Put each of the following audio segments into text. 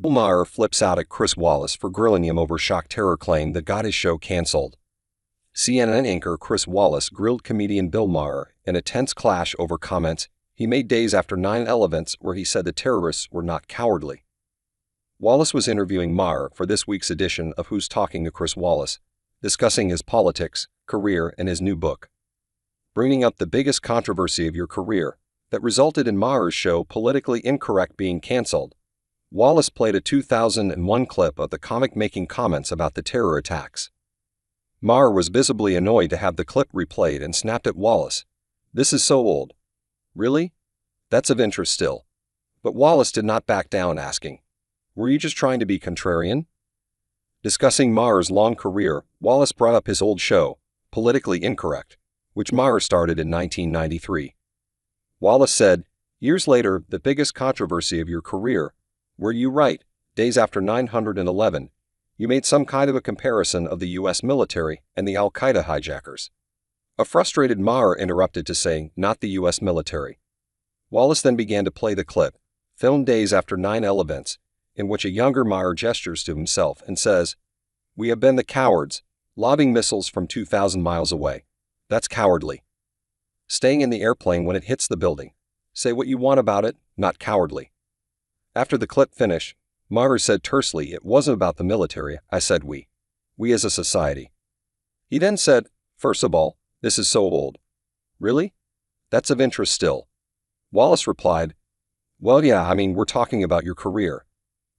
Bill Maher flips out at Chris Wallace for grilling him over shock terror claim that got his show canceled. CNN anchor Chris Wallace grilled comedian Bill Maher in a tense clash over comments he made days after 9/11 where he said the terrorists were not cowardly. Wallace was interviewing Maher for this week's edition of Who's Talking to Chris Wallace, discussing his politics, career, and his new book. Bringing up the biggest controversy of your career that resulted in Maher's show Politically Incorrect being canceled, Wallace played a 2001 clip of the comic making comments about the terror attacks. Maher was visibly annoyed to have the clip replayed and snapped at Wallace, "This is so old." "Really? That's of interest still." But Wallace did not back down, asking, "Were you just trying to be contrarian?" Discussing Maher's long career, Wallace brought up his old show, Politically Incorrect, which Maher started in 1993. Wallace said, "Years later, the biggest controversy of your career, where you write, days after 9/11, you made some kind of a comparison of the U.S. military and the al-Qaeda hijackers." A frustrated Maher interrupted to say, "Not the U.S. military." Wallace then began to play the clip, filmed days after 9/11, in which a younger Maher gestures to himself and says, "We have been the cowards, lobbing missiles from 2,000 miles away. That's cowardly. Staying in the airplane when it hits the building. Say what you want about it, not cowardly." After the clip finished, Maher said tersely, "It wasn't about the military, I said we as a society." He then said, "First of all, this is so old." "Really? That's of interest still." Wallace replied, "Well, yeah, I mean, we're talking about your career.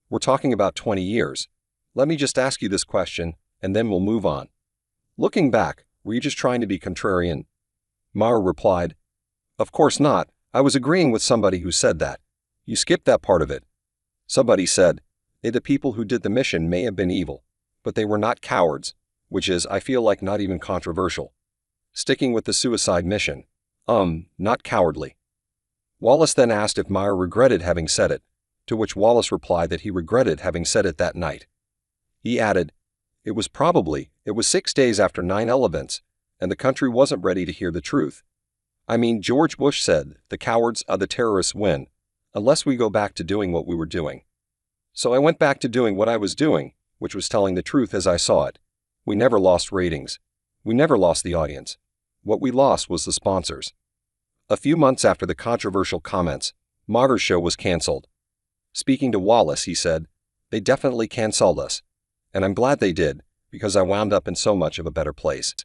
We're talking about 20 years. Let me just ask you this question, and then we'll move on. Looking back, were you just trying to be contrarian?" Maher replied, "Of course not. I was agreeing with somebody who said that. You skipped that part of it. Somebody said, the people who did the mission may have been evil, but they were not cowards, which is, I feel like, not even controversial. Sticking with the suicide mission. Not cowardly." Wallace then asked if Maher regretted having said it, to which Wallace replied that he regretted having said it that night. He added, It was 6 days after 9/11, and the country wasn't ready to hear the truth. I mean, George Bush said, the cowards are the terrorists win, unless we go back to doing what we were doing. So I went back to doing what I was doing, which was telling the truth as I saw it. We never lost ratings. We never lost the audience. What we lost was the sponsors." A few months after the controversial comments, Maher's show was canceled. Speaking to Wallace, he said, "They definitely canceled us. And I'm glad they did, because I wound up in so much of a better place."